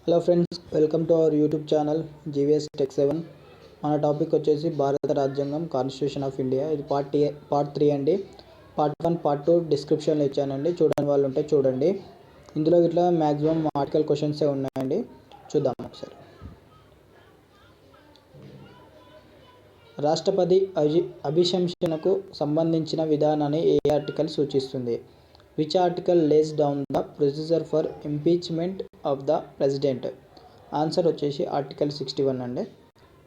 Hello friends, welcome to our YouTube channel GVS tech 7. మన topic వచ్చేసి భారత రాజ్యాంగం, కాన్స్టిట్యూషన్ ఆఫ్ ఇండియా. ఇది పార్ట్ 3 అండి. పార్ట్ 1, పార్ట్ 2 డిస్క్రిప్షన్లో ఇచ్చానండి. చూడని వాళ్ళు ఉంటే చూడండి. ఇందులో ఇట్లా మ్యాక్సిమం ఆర్టికల్ క్వశ్చన్సే ఉన్నాయండి. చూద్దాం ఒకసారి. రాష్ట్రపతి అభిశంసనకు సంబంధించిన విధానాన్ని ఏ ఆర్టికల్ సూచిస్తుంది? Which article lays down the procedure for impeachment of the president? Answer వచ్చేసి ఆర్టికల్ 61 అండి.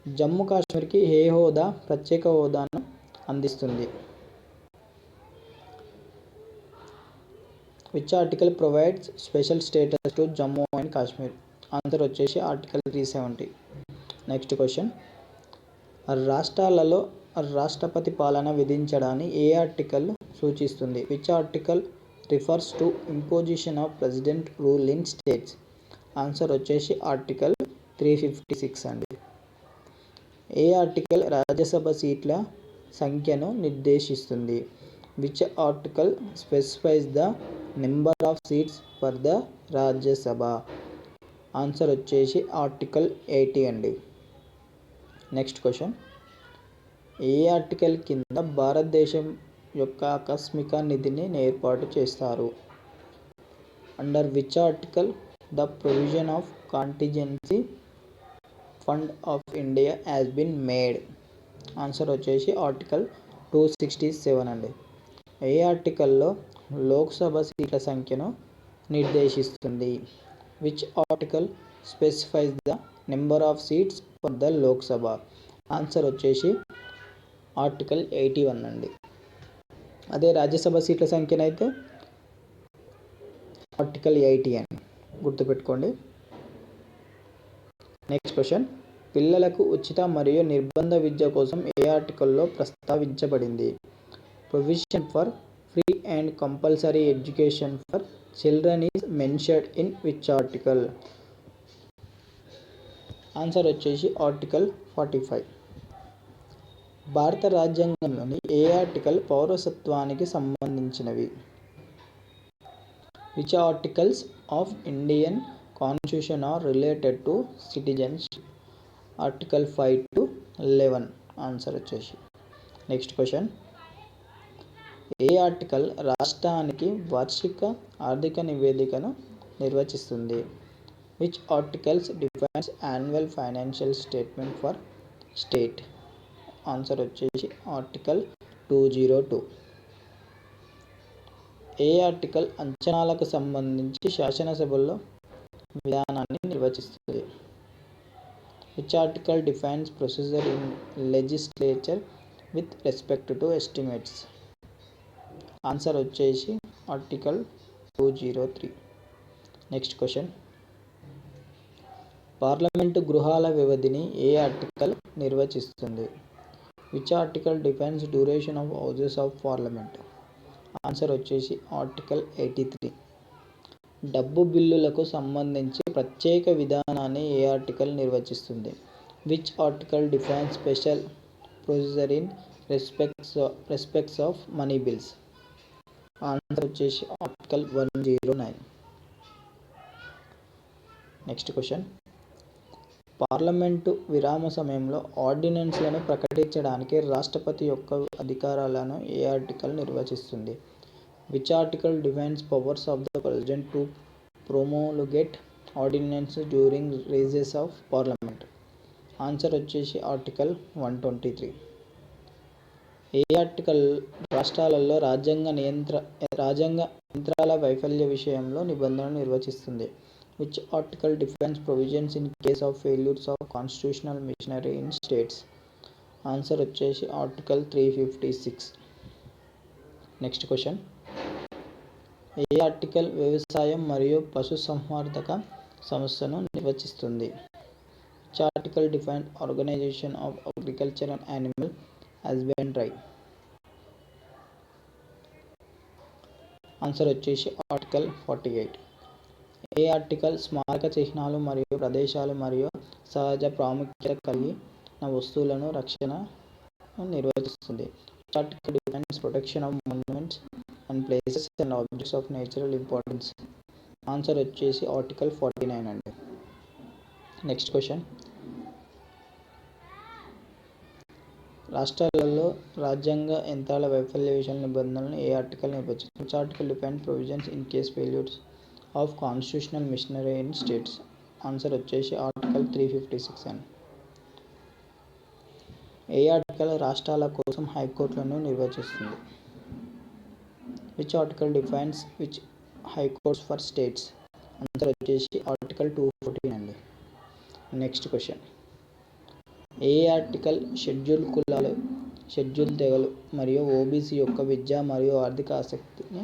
జమ్మూ కాశ్మీర్కి ఏ హోదా, ప్రత్యేక హోదాను అందిస్తుంది? Which article provides special status to Jammu and Kashmir? Answer వచ్చేసి ఆర్టికల్ 370. Next question. రాష్ట్రాలలో రాష్ట్రపతి పాలన విధించడాన్ని ఏ ఆర్టికల్ సూచిస్తుంది? Which article refers to imposition of president rule in states? Answer వచ్చేసి ఆర్టికల్ 356 అండి. ఏ ఆర్టికల్ రాజ్యసభ సీట్ల సంఖ్యను నిర్దేశిస్తుంది? Which article specifies the number of seats for the Rajya Sabha? Answer వచ్చేసి ఆర్టికల్ 80 అండి. Next question. ఏ ఆర్టికల్ కింద భారతదేశం యొక్క ఆకస్మిక నిధిని ఏర్పాటు చేస్తారు? Under which article the provision of contingency fund of India has been made? Answer వచ్చేసి ఆర్టికల్ 267 అండి. ఏ ఆర్టికల్లో లోక్సభ సీట్ల సంఖ్యను నిర్దేశిస్తుంది? Which article specifies the number of seats for the Lok Sabha? Answer వచ్చేసి ఆర్టికల్ 81 అండి. అదే రాజ్యసభ సీట్ల సంఖ్యనైతే ఆర్టికల్ 80 అని గుర్తుపెట్టుకోండి. Next question. పిల్లలకు ఉచిత మరియు నిర్బంధ విద్య కోసం ఏ ఆర్టికల్లో ప్రస్తావించబడింది? Provision for free and compulsory education for children is mentioned in which article? Answer వచ్చేసి ఆర్టికల్ 45. భారత రాజ్యాంగంలోని ఏ ఆర్టికల్ పౌరసత్వానికి సంబంధించినవి? Which articles of Indian constitution are related to citizenship? Article 5 to 11. Answer వచ్చేసి. Next question. ఏ ఆర్టికల్ రాష్ట్రానికి వార్షిక ఆర్థిక నివేదికను నిర్వచిస్తుంది? Which articles defines annual financial statement for state? Answer వచ్చేసి ఆర్టికల్ 202. ఏ ఆర్టికల్ అంచనాలకు సంబంధించి శాసనసభలో విధానాన్ని నిర్వచిస్తుంది? Which article defines procedure in legislature with respect to estimates? Answer వచ్చేసి ఆర్టికల్ 203. Next question. పార్లమెంటు గృహాల వ్యవధిని ఏ ఆర్టికల్ నిర్వచిస్తుంది? Which article defines duration of houses of parliament? Answer వచ్చేసి ఆర్టికల్ 83. డబ్బు బిల్లులకు సంబంధించి ప్రత్యేక విధానాన్ని ఏ ఆర్టికల్ నిర్వచిస్తుంది? Which article defines special procedure in respects of money bills? Answer వచ్చేసి ఆర్టికల్ 109. Next question. పార్లమెంటు విరామ సమయంలో ఆర్డినెన్స్లను ప్రకటించడానికి రాష్ట్రపతి యొక్క అధికారాలను ఏ ఆర్టికల్ నిర్వచిస్తుంది? Which article defines powers of the president to promulgate ordinance during recess of parliament? Answer వచ్చేసి ఆర్టికల్ 123. ఏ ఆర్టికల్ రాష్ట్రాలలో రాజ్యాంగ యంత్రాల వైఫల్య విషయంలో నిబంధనలు నిర్వచిస్తుంది? Which article defines provisions in case of failures of constitutional machinery in states? Answer వచ్చేసి ఆర్టికల్ 356. Next question. ఏ ఆర్టికల్ వ్యవసాయం మరియు పశుసంవర్ధక సంస్థను నిర్వచిస్తుంది? Which article defines organisation of agriculture and animal husbandry? Answer వచ్చేసి ఆర్టికల్ 48. ఏ ఆర్టికల్ స్మారక చిహ్నాలు మరియు ప్రదేశాలు మరియు సహజ ప్రాముఖ్యత కలిగిన వస్తువులను రక్షణ నిర్వచిస్తుంది? Which article defines protection of monuments and places and objects of natural importance? Answer వచ్చేసి ఆర్టికల్ 49 అండి. నెక్స్ట్ క్వశ్చన్, రాష్ట్రాలలో రాజ్యాంగ యంత్రాల వైఫల్య విషయాల నిబంధనలను ఏ ఆర్టికల్ నిర్వచిస్తుంది? Which article define provisions in case failures of constitutional machinery in states? Answer వచ్చేసి ఆర్టికల్ 356 అండి. ఏ ఆర్టికల్ రాష్ట్రాల కోసం హైకోర్టులను నిర్వచిస్తుంది? Which article defines which high courts for states? Answer వచ్చేసి ఆర్టికల్ 214 అండి. నెక్స్ట్ క్వశ్చన్, ఏ ఆర్టికల్ షెడ్యూల్ కులాలు, షెడ్యూల్ తెగలు మరియు ఓబీసీ యొక్క విద్యా మరియు ఆర్థిక ఆసక్తిని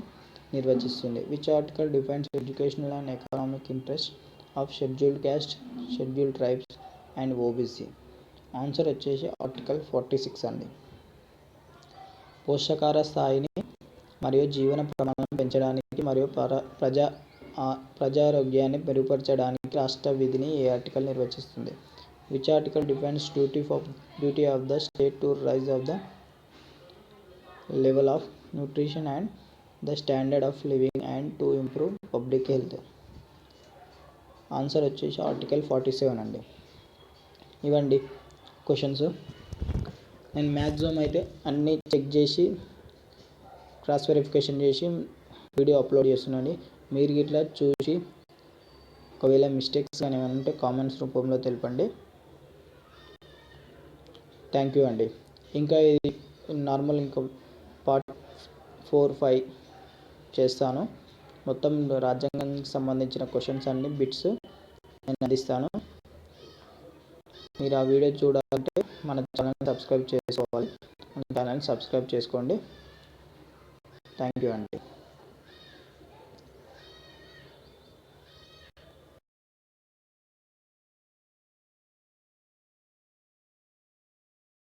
నిర్వచిస్తుంది? Which article defines educational and economic interest of scheduled caste, scheduled tribes and OBC? Answer వచ్చేసి ఆర్టికల్ 46 అండి. పోషకాహార స్థాయిని మరియు జీవన ప్రమాణం పెంచడానికి మరియు ప్రజారోగ్యాన్ని మెరుగుపరచడానికి రాష్ట్ర విధిని ఏ ఆర్టికల్ నిర్వచిస్తుంది? Which article defines duty of the state to rise of the level of nutrition and the standard of living and to improve public health? Answer వచ్చేసి ఆర్టికల్ 47 అండి. ఇవ్వండి క్వశ్చన్స్. నేను మ్యాక్సిమం అయితే అన్నీ చెక్ చేసి క్రాస్ వెరిఫికేషన్ చేసి video upload చేస్తున్నాను. మీరు ఇట్లా చూసి ఒకవేళ మిస్టేక్స్ కానీ ఏమైనా ఉంటే కామెంట్స్ రూపంలో తెలపండి. థ్యాంక్ యూ అండి. ఇంకా ఇది నార్మల్ ఇంకా పార్ట్ 4, 5 చేస్తాను. మొత్తం రాజ్యాంగానికి సంబంధించిన క్వశ్చన్స్ అన్ని బిట్స్ నేను అందిస్తాను. మీరు ఆ వీడియో చూడాలంటే మన ఛానల్ని సబ్స్క్రైబ్ చేసుకోవాలి. మన ఛానల్ని సబ్స్క్రైబ్ చేసుకోండి. థ్యాంక్ యూ అండి.